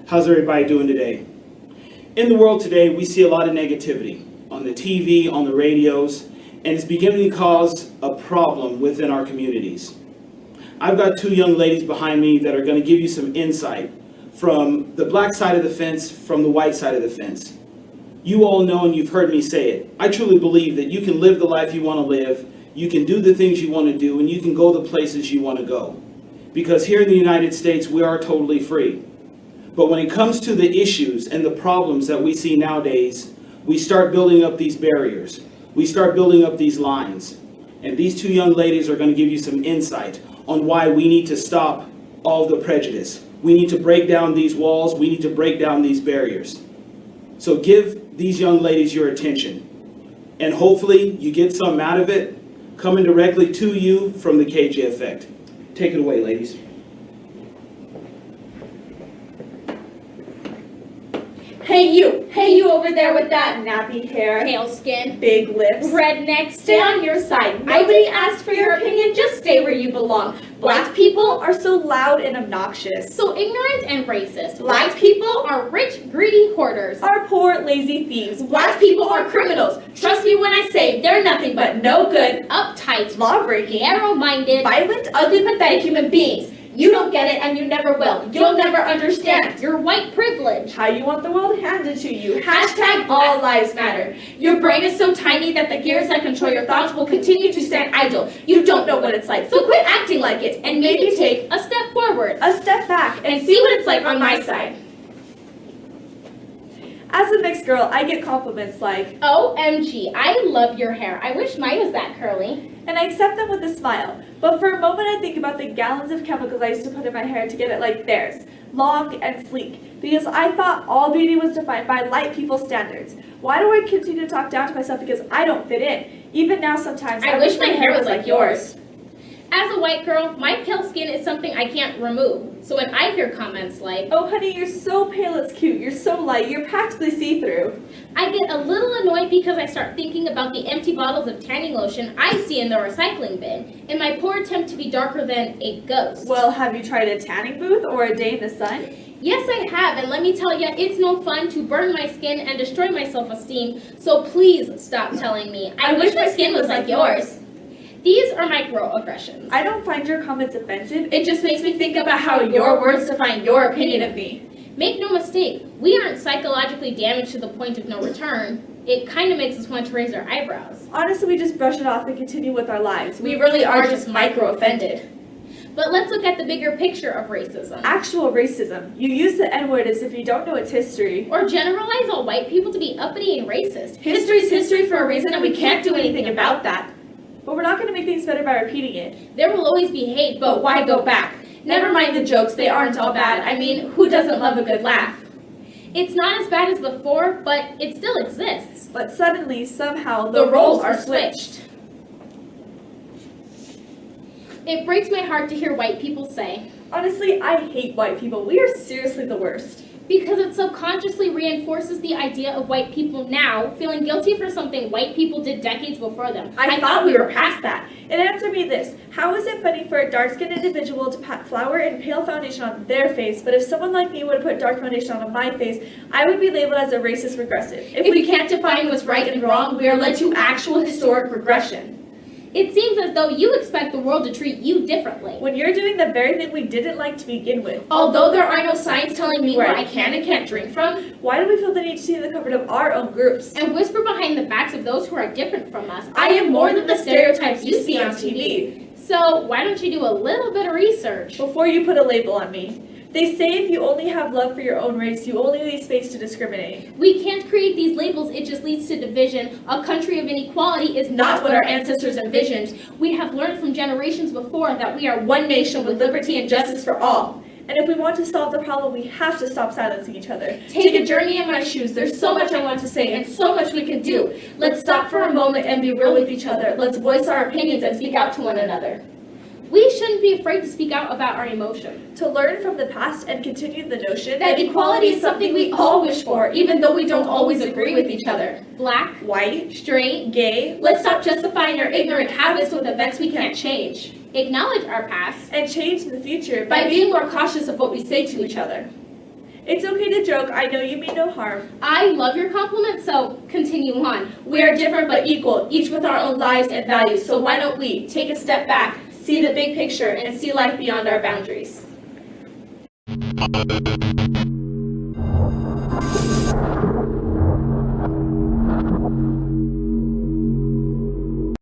How's everybody doing today? In the world today, we see a lot of negativity on the TV, on the radios, and it's beginning to cause a problem within our communities. I've got two young ladies behind me that are going to give you some insight from the black side of the fence, from the white side of the fence. You all know and you've heard me say it. I truly believe that you can live the life you want to live, you can do the things you want to do, and you can go the places you want to go. Because here in the United States, we are totally free. But when it comes to the issues and the problems that we see nowadays, we start building up these barriers. We start building up these lines. And these two young ladies are going to give you some insight on why we need to stop all the prejudice. We need to break down these walls. We need to break down these barriers. So give these young ladies your attention. And hopefully you get something out of it coming directly to you from the KJ Effect. Take it away, ladies. Hey you over there with that nappy hair, Pale skin, big lips, redneck, stay on your side. Nobody asked for your opinion, just stay where you belong. Black people are so loud and obnoxious. so ignorant and racist. Black people are rich, greedy hoarders. are poor, lazy thieves. Black people are criminals. Trust me when I say they're nothing but no good, uptight, law-breaking, narrow-minded, violent, ugly, pathetic human beings. You don't get it and you never will. You'll never understand. your white privilege. How you want the world handed to you. Hashtag all lives matter. Your brain is so tiny that the gears that control your thoughts will continue to stand idle. You don't know what it's like, so quit acting like it and maybe take a step forward. a step back and see what it's like on my side. As a mixed girl, I get compliments like, OMG, I love your hair. I wish mine was that curly. and I accept them with a smile. But for a moment I think about the gallons of chemicals I used to put in my hair to get it like theirs, long and sleek, because I thought all beauty was defined by light people's standards. Why do I continue to talk down to myself because I don't fit in? Even now sometimes I wish my hair was like yours. As a white girl, my pale skin is something I can't remove. So when I hear comments like, Oh honey, you're so pale it's cute, you're so light, you're practically see-through. I get a little annoyed because I start thinking about the empty bottles of tanning lotion I see in the recycling bin, in my poor attempt to be darker than a ghost. Well, have you tried a tanning booth or a day in the sun? Yes, I have, and let me tell you, it's no fun to burn my skin and destroy my self-esteem, so please stop telling me. I wish my skin was like yours. These are microaggressions. I don't find your comments offensive, it just makes me think about how your words define your opinion of me. Make no mistake, we aren't psychologically damaged to the point of no return. It kind of makes us want to raise our eyebrows. Honestly, we just brush it off and continue with our lives. We really are just micro-offended. But let's look at the bigger picture of racism. Actual racism. You use the N-word as if you don't know its history. Or generalize all white people to be uppity and racist. History's history for a reason and we can't do anything about that. But we're not going to make things better by repeating it. There will always be hate, But why go back? Never mind the jokes, they aren't all bad. I mean, who doesn't love a good laugh? it's not as bad as before, but it still exists. But suddenly, somehow, the roles are switched. It breaks my heart to hear white people say, Honestly, I hate white people. We are seriously the worst. because it subconsciously reinforces the idea of white people now feeling guilty for something white people did decades before them. I thought we were past that. And answer me this. How is it funny for a dark-skinned individual to pat flour and pale foundation on their face, but if someone like me would have put dark foundation on my face, I would be labeled as a racist regressive? If we can't define what's right and wrong, we are led to actual historic regression. It seems as though you expect the world to treat you differently. When you're doing the very thing we didn't like to begin with. Although there are no signs telling me where I can and can't drink from, Why do we feel the need to see the comfort of our own groups? and whisper behind the backs of those who are different from us, I am more than the stereotypes you see on TV. So why don't you do a little bit of research? Before you put a label on me. They say if you only have love for your own race, you only leave space to discriminate. We can't create these labels, it just leads to division. A country of inequality is Not what our ancestors envisioned. We have learned from generations before that we are One nation with liberty and justice for all. And if we want to solve the problem, we have to stop silencing each other. Take a journey in my shoes. There's so much I want to say and so much we can do. Let's stop for a moment and be real with each other. Let's voice our opinions and speak out to one another. We shouldn't be afraid to speak out about our emotion. To learn from the past and continue the notion That equality is something we all wish for, even though we don't always agree with each other. Black, white, straight, gay, let's stop justifying our ignorant habits with events we can't change. Acknowledge our past and change the future by being more cautious of what we say to each other. It's okay to joke, I know you mean no harm. I love your compliment, so continue on. We are different but equal, each with our own lives and values, so why don't we take a step back, see the big picture, and see life beyond our boundaries.